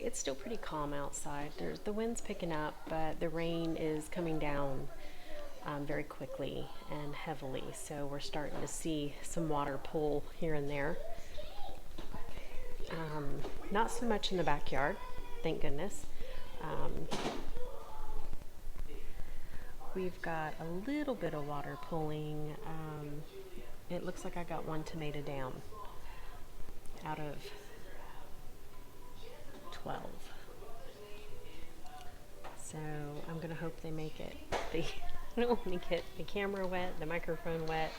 it's still pretty calm outside. The wind's picking up, but the rain is coming down very quickly and heavily. So we're starting to see some water pool here and there. Not so much in the backyard, thank goodness. We've got a little bit of water pooling. It looks like I got one tomato down out of 12. So I'm going to hope they make it. I don't want to get the camera wet, the microphone wet,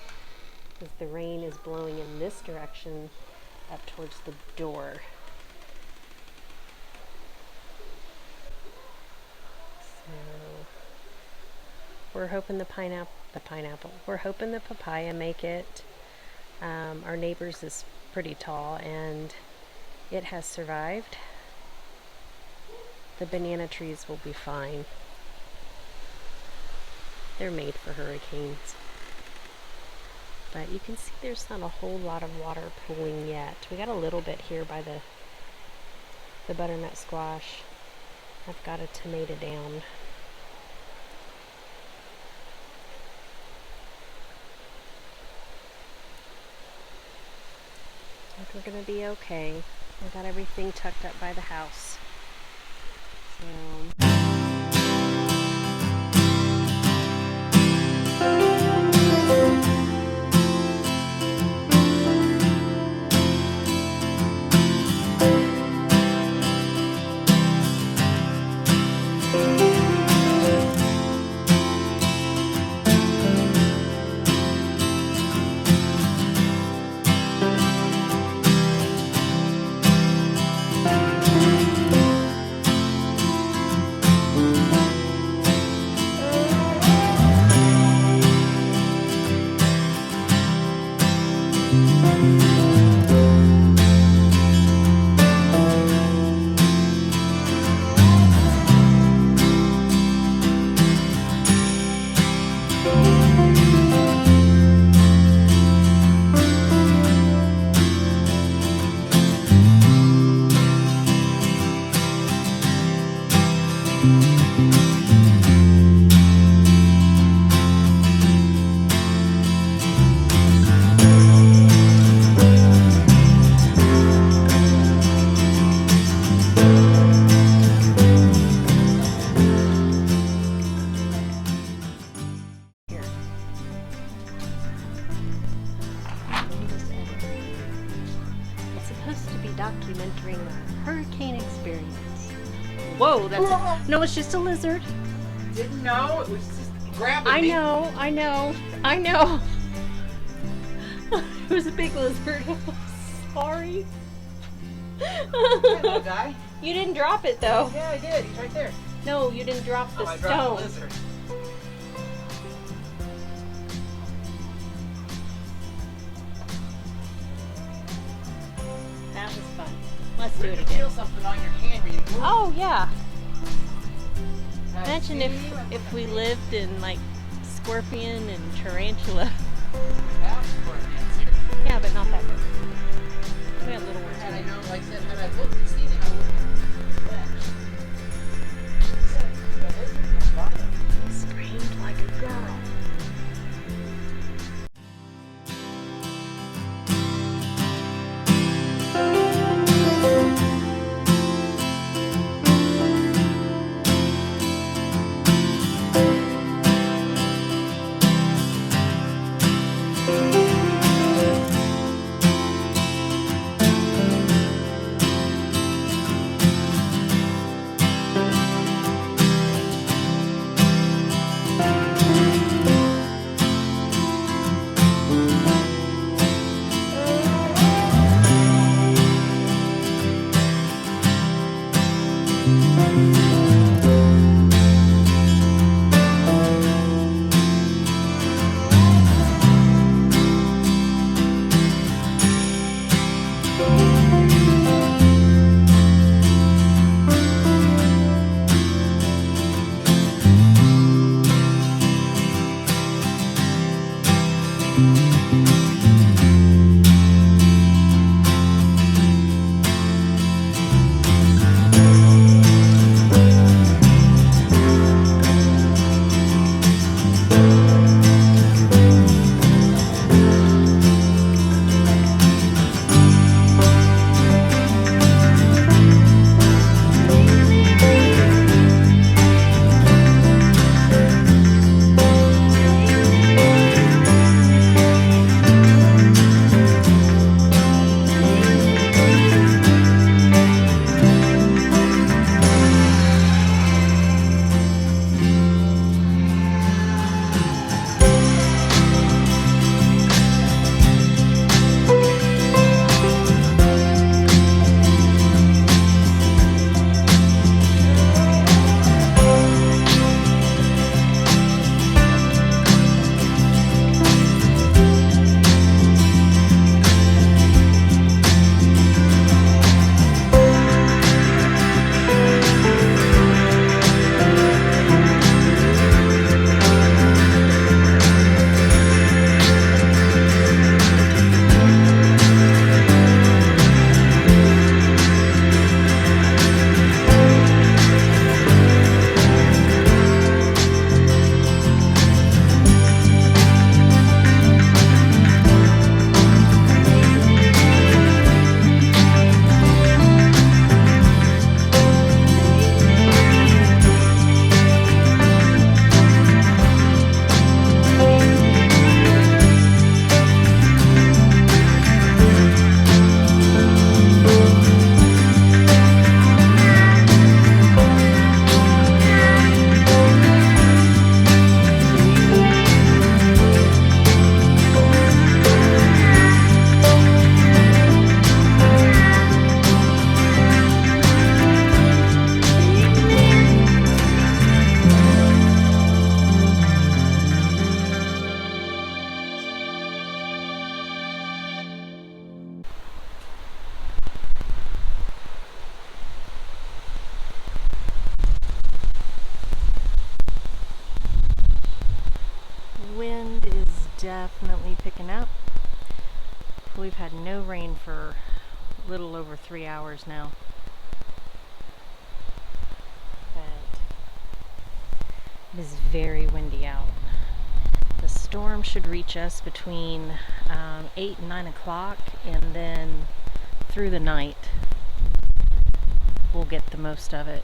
because the rain is blowing in this direction up towards the door. So we're hoping the pineapple. We're hoping the papaya make it. Our neighbor's is pretty tall and it has survived. The banana trees will be fine. They're made for hurricanes. But you can see there's not a whole lot of water pooling yet. We got a little bit here by the butternut squash. I've got a tomato down. I think we're gonna be okay. I got everything tucked up by the house. So documenting a hurricane experience. Whoa, that's no, it's just a lizard. Didn't know, it was just grabbing I me. know. It was a big lizard. Sorry. Hello, guy. You didn't drop it though. Yeah, I did. He's right there. No, you didn't drop the I stone. dropped the lizard. That was fun. Let's do You it can again. feel something on your hand when you move. Oh yeah. I Imagine see if we lived in like scorpion and tarantula. have scorpions here. Yeah, but not that big. We got little ones. Had I known, like I said, had I looked and seen it, I would have fetched. The lizard was bothering me. Screamed like a girl. definitely picking up. We've had no rain for a little over 3 hours now. But it is very windy out. The storm should reach us between 8 and 9 o'clock, and then through the night we'll get the most of it.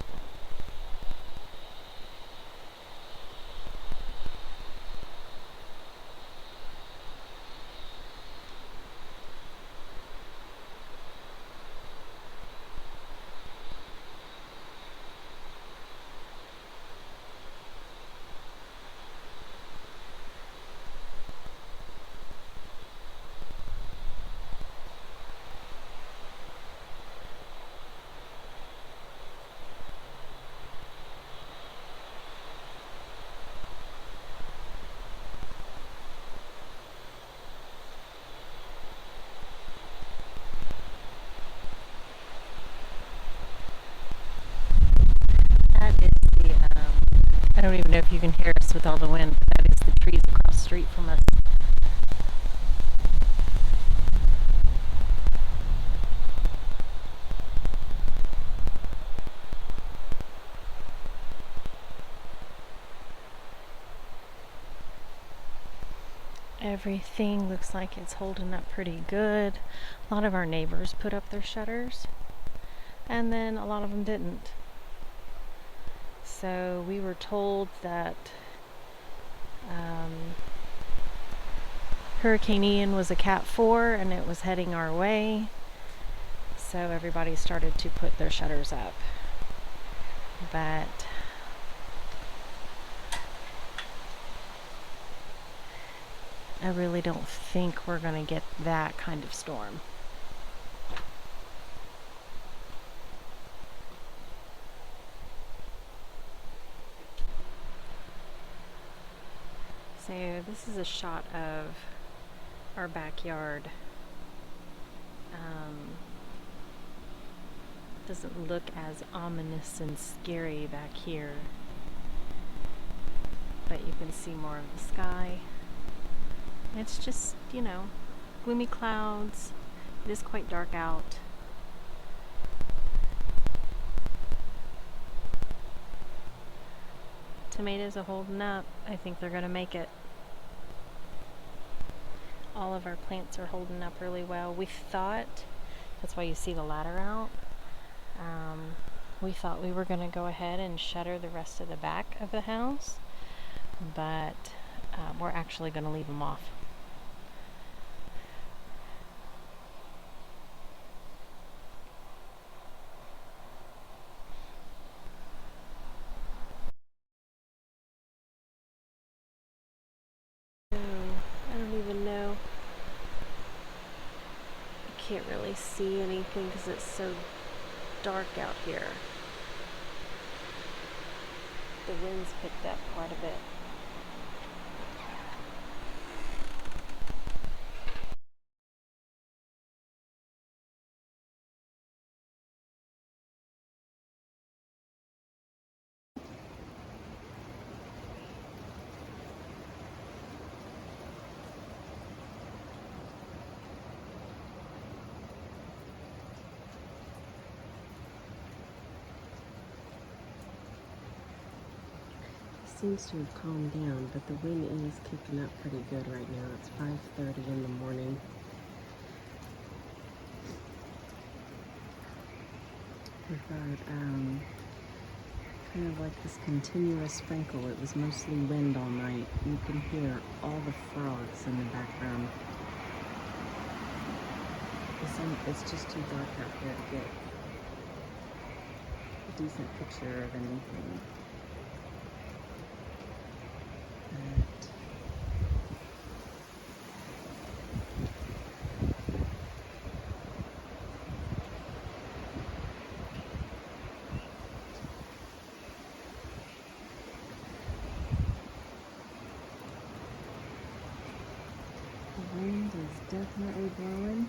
That is the, I don't even know if you can hear us with all the wind, but that is the trees across the street from us. Everything looks like it's holding up pretty good. A lot of our neighbors put up their shutters, and then a lot of them didn't. So we were told that Hurricane Ian was a Cat 4 and it was heading our way. So everybody started to put their shutters up. But I really don't think we're going to get that kind of storm. So this is a shot of our backyard. Doesn't look as ominous and scary back here, but you can see more of the sky. It's just, gloomy clouds. It is quite dark out. Tomatoes are holding up. I think they're going to make it. All of our plants are holding up really well. We thought, that's why you see the ladder out, we thought we were going to go ahead and shutter the rest of the back of the house, but we're actually going to leave them off. I don't even know. I can't really see anything because it's so dark out here. The wind's picked up quite a bit. Seems to have calmed down, but the wind is kicking up pretty good right now. It's 5:30 in the morning. We've got kind of like this continuous sprinkle. It was mostly wind all night. You can hear all the frogs in the background. It's just too dark out here to get a decent picture of anything. The wind is definitely blowing.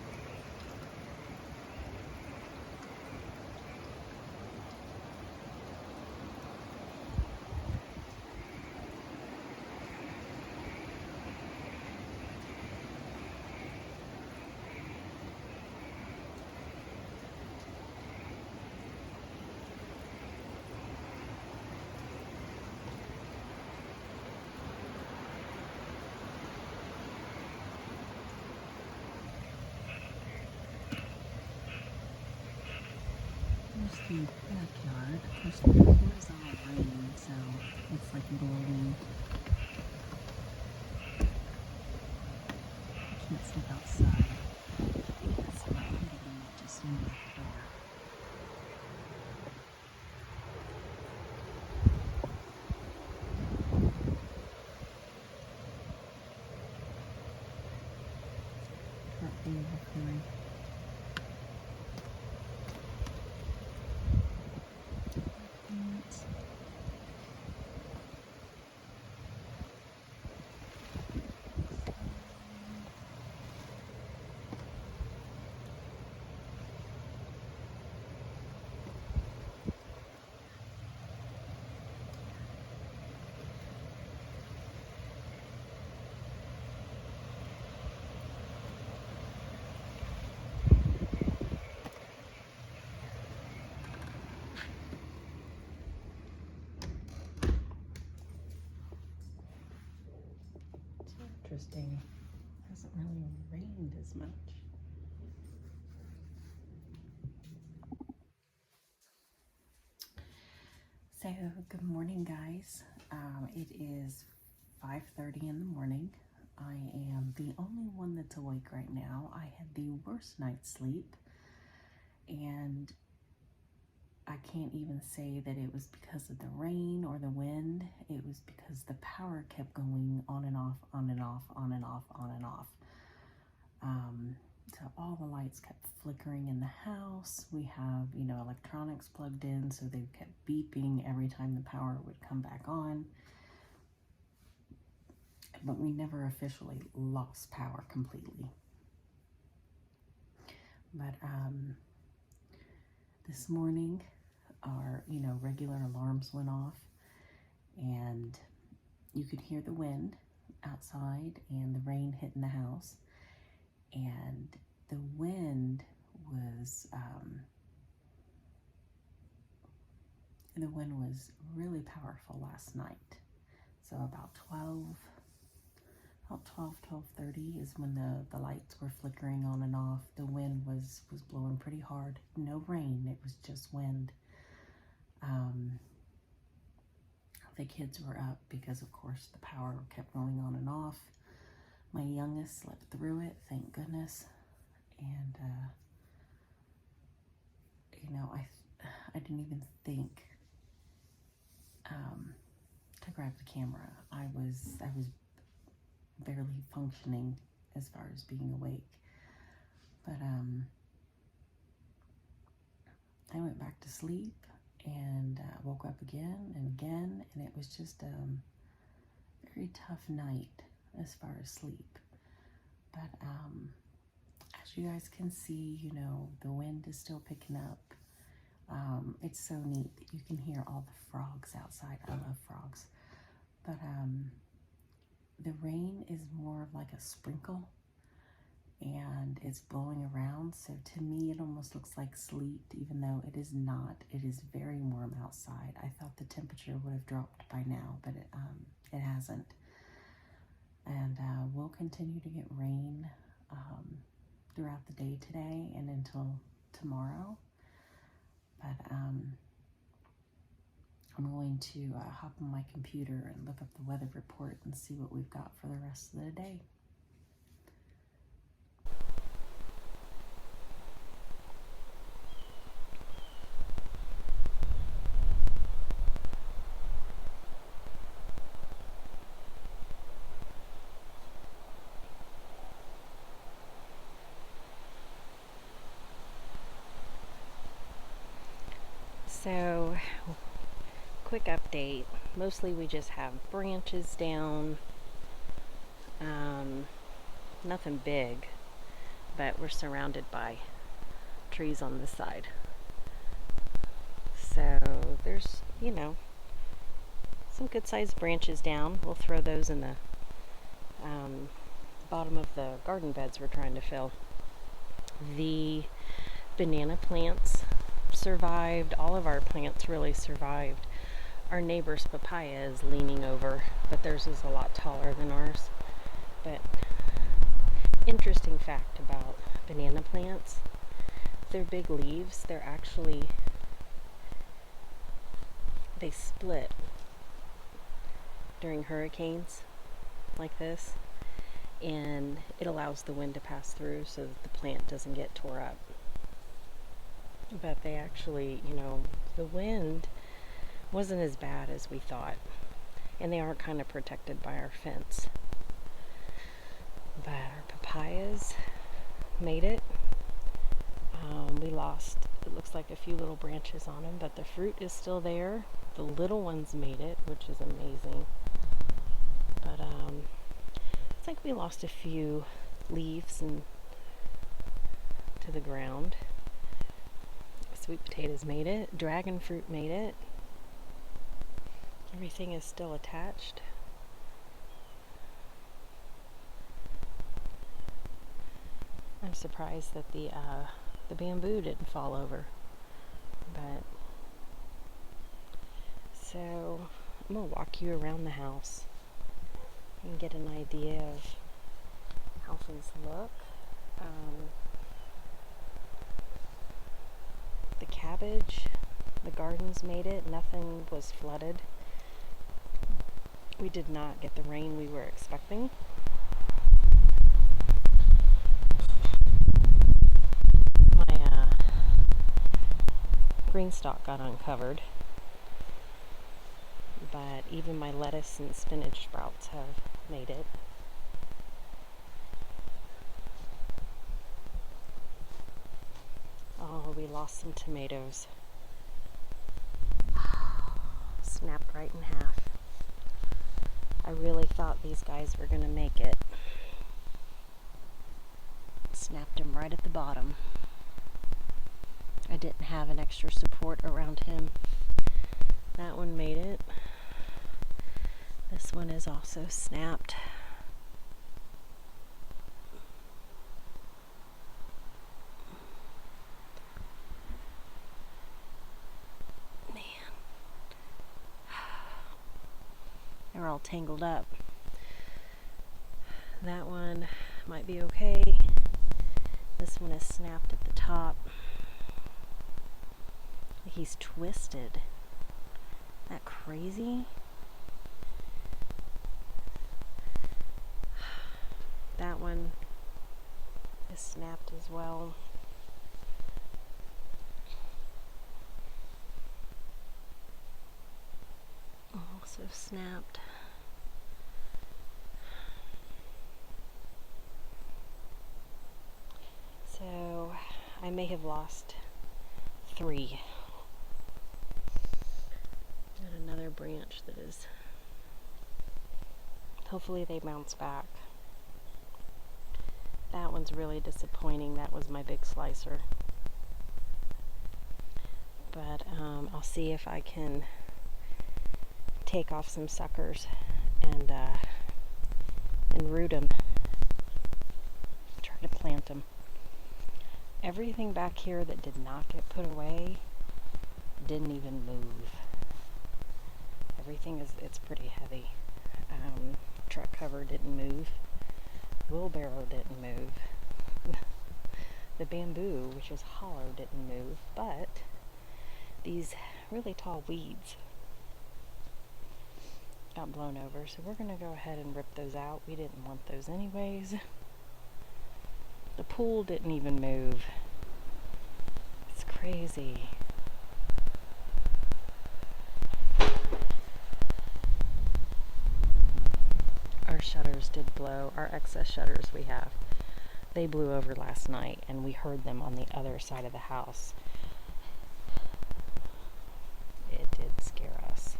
in the backyard. Of course, the floor is all rain, so it's like blowing. I can't sleep outside. I think that's my window just in back there. That being recorded. Interesting. It hasn't really rained as much. So, good morning, guys. It is 5:30 in the morning. I am the only one that's awake right now. I had the worst night's sleep, and I can't even say that it was because of the rain or the wind. It was because the power kept going on and off, on and off, on and off, on and off. So all the lights kept flickering in the house. We have, electronics plugged in, so they kept beeping every time the power would come back on. But we never officially lost power completely. But this morning, our regular alarms went off, and you could hear the wind outside and the rain hitting the house. And the wind was really powerful last night. So about 12:30 is when the lights were flickering on and off. The wind was blowing pretty hard. No rain, it was just wind. The kids were up because, of course, the power kept going on and off. My youngest slept through it, thank goodness. And, I didn't even think to grab the camera. I was barely functioning as far as being awake. But I went back to sleep and woke up again and again, and it was just a very tough night as far as sleep. But as you guys can see, the wind is still picking up. It's so neat that you can hear all the frogs outside. I love frogs. But the rain is more of like a sprinkle, and it's blowing around. So to me, it almost looks like sleet, even though it is not. It is very warm outside. I thought the temperature would have dropped by now, but it hasn't. And we'll continue to get rain throughout the day today and until tomorrow. But I'm going to hop on my computer and look up the weather report and see what we've got for the rest of the day. So, quick update. Mostly we just have branches down. Nothing big, but we're surrounded by trees on this side. So there's, some good sized branches down. We'll throw those in the bottom of the garden beds we're trying to fill. The banana plants survived. All of our plants really survived. Our neighbor's papaya is leaning over, but theirs is a lot taller than ours. But interesting fact about banana plants, their big leaves, they're actually they split during hurricanes like this, and it allows the wind to pass through so that the plant doesn't get tore up. But they actually, the wind wasn't as bad as we thought, and they are kind of protected by our fence. But our papayas made it. We lost, it looks like, a few little branches on them, but the fruit is still there. The little ones made it, which is amazing. But it's like we lost a few leaves and to the ground. Sweet potatoes made it. Dragon fruit made it. Everything is still attached. I'm surprised that the bamboo didn't fall over. But so I'm gonna walk you around the house and get an idea of how things look. The cabbage, the gardens made it. Nothing was flooded. We did not get the rain we were expecting. My green stalk got uncovered, but even my lettuce and spinach sprouts have made it. Oh, we lost some tomatoes. Snapped right in half. I really thought these guys were going to make it. Snapped him right at the bottom. I didn't have an extra support around him. That one made it. This one is also snapped. They're all tangled up. That one might be okay. This one is snapped at the top. He's twisted. Isn't that crazy? That one is snapped as well. Also snapped. So I may have lost 3. And another branch that is, hopefully they bounce back. That one's really disappointing. That was my big slicer. But I'll see if I can take off some suckers and root them. Try to plant them. Everything back here that did not get put away didn't even move. Everything it's pretty heavy. Truck cover didn't move. Wheelbarrow didn't move. The bamboo, which is hollow, didn't move, but these really tall weeds got blown over, so we're going to go ahead and rip those out. We didn't want those anyways. The pool didn't even move. It's crazy. Our shutters did blow. Our excess shutters we have. They blew over last night, and we heard them on the other side of the house. It did scare us.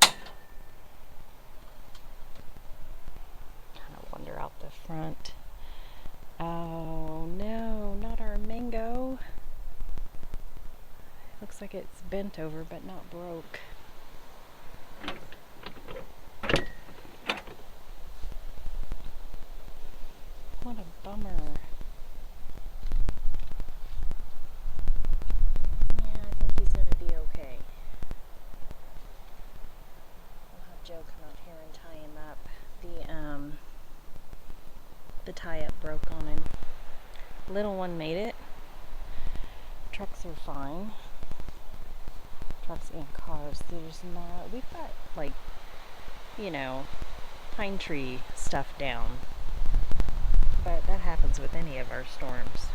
Kind of wander out the front. Oh no, not our mango. Looks like it's bent over but not broke. What a bummer. Yeah, I think he's gonna be okay. We'll have Joe come out here and tie him up. The tie-up broke on him. Little one made it. Trucks are fine. trucks and cars. There's not, we've got like, you know, pine tree stuff down, but that happens with any of our storms.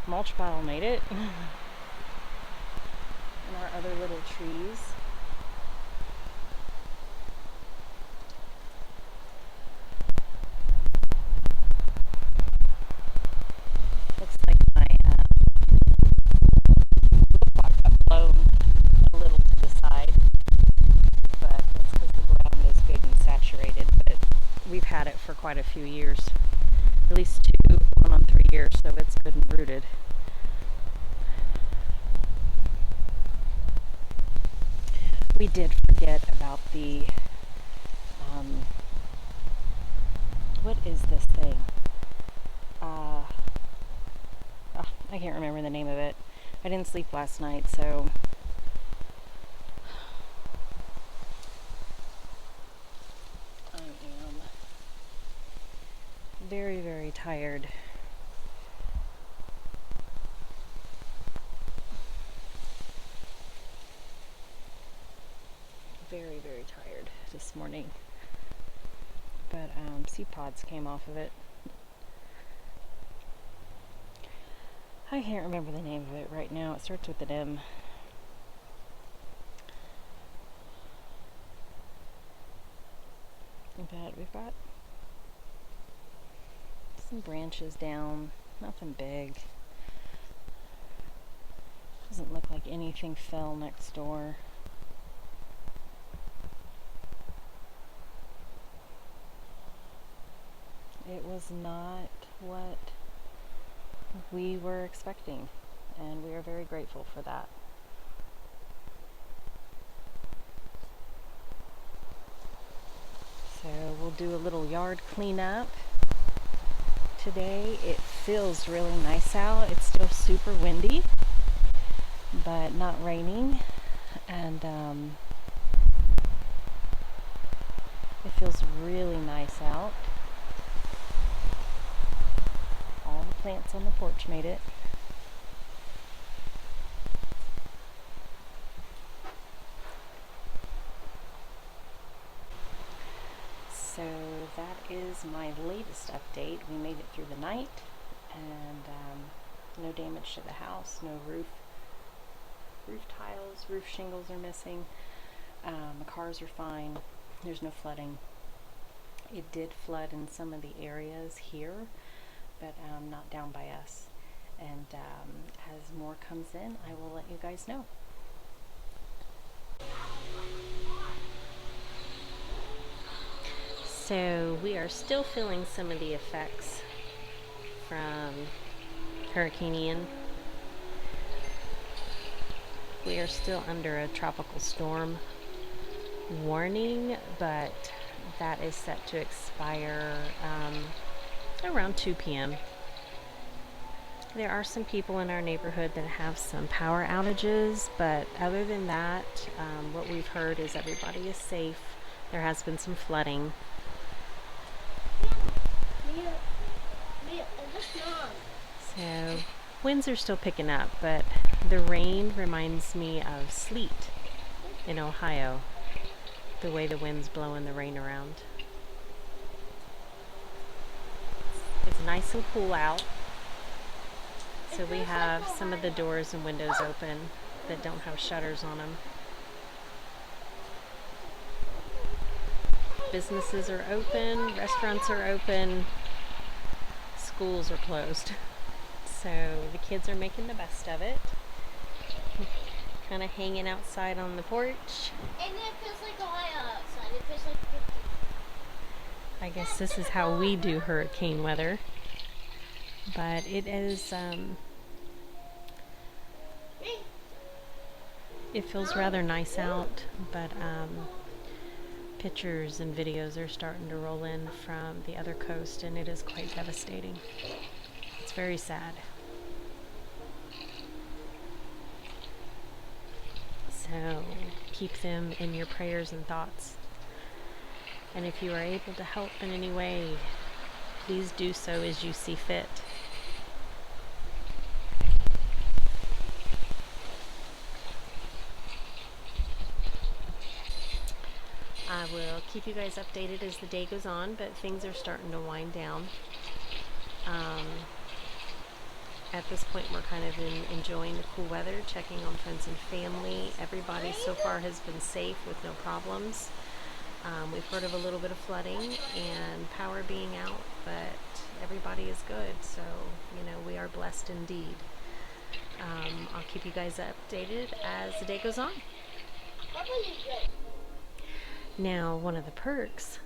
Mulch pile made it. And our other little trees. Looks like my box got blown a little to the side, but that's because the ground is good and saturated. But we've had it for quite a few years, at least 2 going on 3 years, so it's good and rooted. We did forget about the what is this thing? I can't remember the name of it. I didn't sleep last night, so I am very, very tired. Very, very tired this morning. But sea pods came off of it. I can't remember the name of it right now. It starts with an M. But we've got some branches down. Nothing big. Doesn't look like anything fell next door. It was not what we were expecting, and we are very grateful for that. So we'll do a little yard cleanup today. It feels really nice out. It's still super windy, but not raining, and it feels really nice out. All the plants on the porch made it. So that is my latest update. We made it through the night, and no damage to the house, no roof tiles, roof shingles are missing. The cars are fine. There's no flooding. It did flood in some of the areas here, but not down by us. And as more comes in, I will let you guys know. So we are still feeling some of the effects from Hurricane Ian. We are still under a tropical storm warning, but that is set to expire around 2 p.m. There are some people in our neighborhood that have some power outages, but other than that, what we've heard is everybody is safe. There has been some flooding. So winds are still picking up, but the rain reminds me of sleet in Ohio, the way the wind's blowing the rain around. It's nice and cool out, so we have some of the doors and windows open that don't have shutters on them. Businesses are open, restaurants are open, schools are closed. So the kids are making the best of it. Kind of hanging outside on the porch. And it feels like Ohio outside. It feels like 50. I guess this is how we do hurricane weather. But it is, it feels rather nice out, but pictures and videos are starting to roll in from the other coast, and it is quite devastating. It's very sad. So keep them in your prayers and thoughts. And if you are able to help in any way, please do so as you see fit. will keep you guys updated as the day goes on, but things are starting to wind down. At this point, we're kind of enjoying the cool weather, checking on friends and family. Everybody so far has been safe with no problems. We've heard of a little bit of flooding and power being out, but everybody is good, so we are blessed indeed. I'll keep you guys updated as the day goes on. Now, one of the perks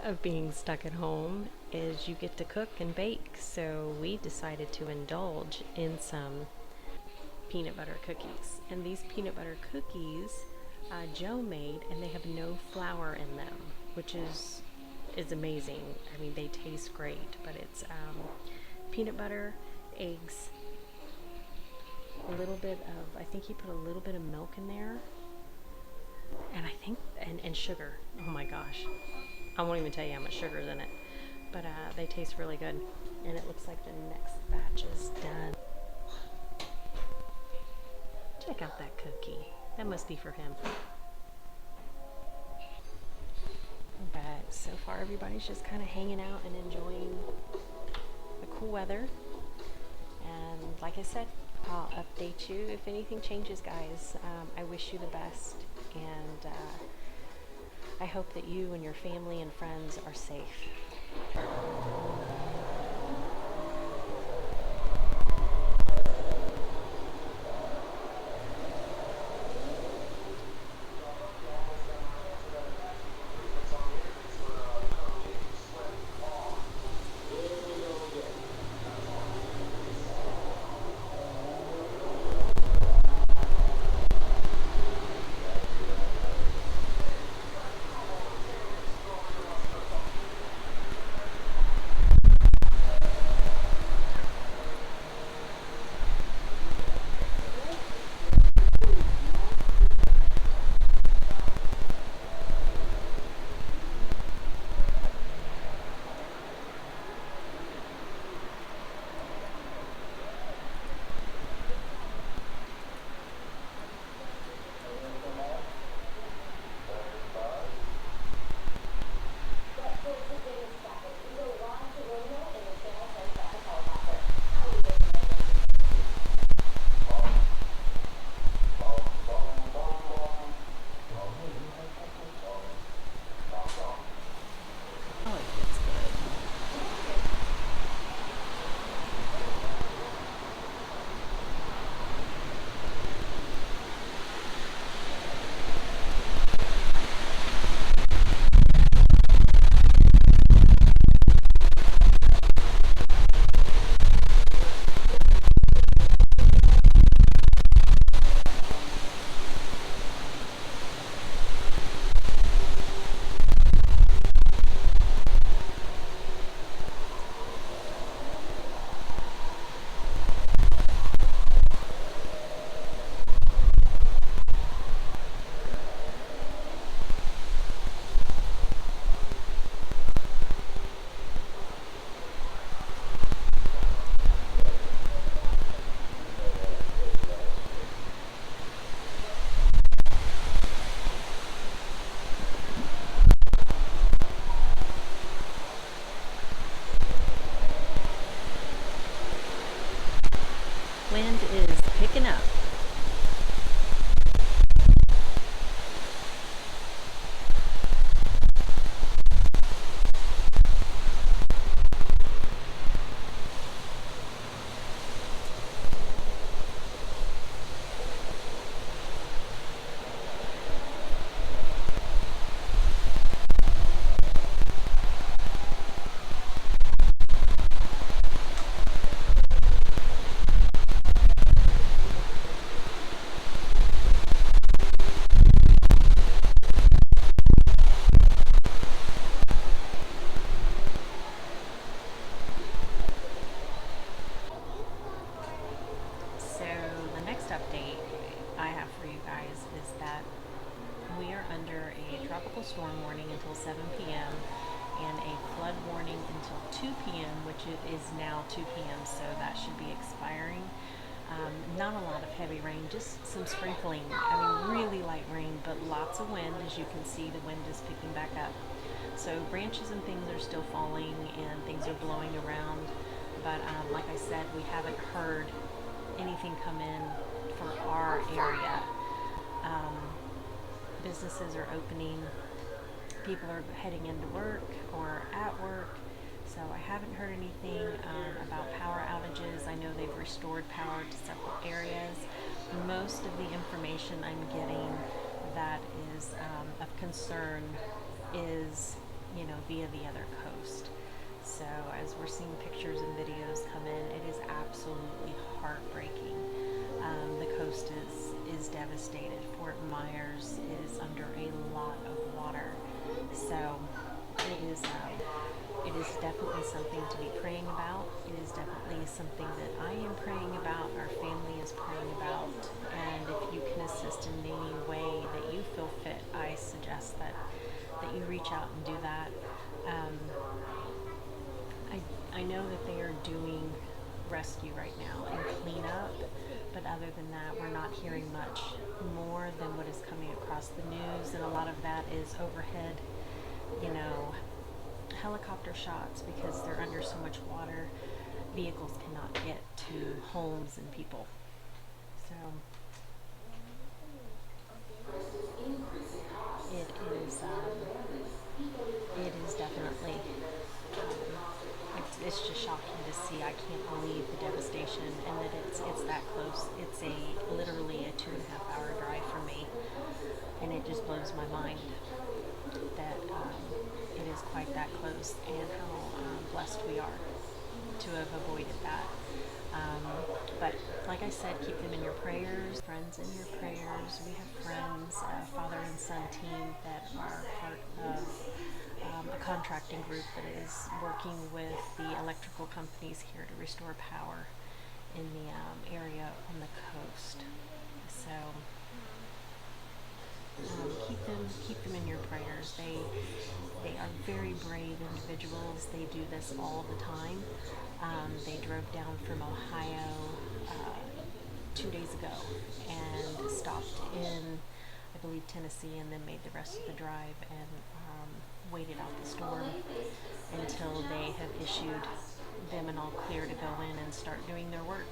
of being stuck at home is you get to cook and bake, so we decided to indulge in some peanut butter cookies. And these peanut butter cookies Joe made, and they have no flour in them, which is amazing. I mean, they taste great, but it's peanut butter, eggs, a little bit of, I think he put a little bit of milk in there, and I think, and sugar. Oh my gosh, I won't even tell you how much sugar is in it, but they taste really good, and it looks like the next batch is done. Check out that cookie. That must be for him. But so far everybody's just kind of hanging out and enjoying the cool weather. And like I said, I'll update you if anything changes, guys. I wish you the best, and I hope that you and your family and friends are safe. Wind is picking up. So the next update I have for you guys is that we are under a tropical storm warning until 7 p.m. and a flood warning until 2 p.m., which is now 2 p.m., so that should be expiring. Not a lot of heavy rain, just some sprinkling. I mean, really light rain, but lots of wind. As you can see, the wind is picking back up. So branches and things are still falling and things are blowing around. But like I said, we haven't heard anything come in for our area. Um, Businesses are opening, people are heading into work or at work. So I haven't heard anything about power outages. I know they've restored power to several areas. Most of the information I'm getting that is of concern is, via the other coast. So as we're seeing pictures and videos come in, it is absolutely heartbreaking. The coast is devastated. Fort Myers is under a lot of water. So it is definitely something to be praying about. It is definitely something that I am praying about, our family is praying about, and if you can assist in any way that you feel fit, I suggest that you reach out and do that. Um, I know that they are doing rescue right now and cleanup, but other than that, we're not hearing much more than what is coming across the news, and a lot of that is overhead, you know, helicopter shots because they're under so much water. Vehicles cannot get to homes and people. So it is it is definitely it's just shocking to see. I can't believe the devastation and that it's that close. It's a literally a 2.5 hour drive for me, and it just blows my mind that it is quite that close and how blessed we are to have avoided that. Um, but like I said, keep them in your prayers, friends in your prayers. We have friends, father and son team that are part of a contracting group that is working with the electrical companies here to restore power in the area on the coast. So keep them in your prayers. They are very brave individuals. They do this all the time. They drove down from Ohio 2 days ago and stopped in, I believe, Tennessee, and then made the rest of the drive and waited out the storm until they have issued them an all clear to go in and start doing their work.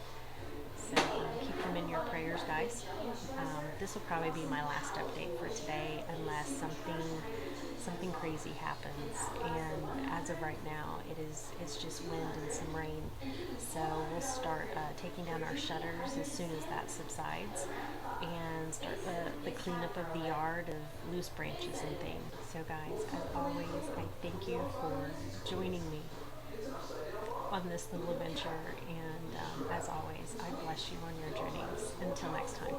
So keep them in your prayers, guys. This will probably be my last update for today, unless something crazy happens. And as of right now, it's just wind and some rain. So we'll start taking down our shutters as soon as that subsides, and start the cleanup of the yard of loose branches and things. So, guys, as always, I thank you for joining me on this little adventure, and as always, I bless you on your journeys. Until next time.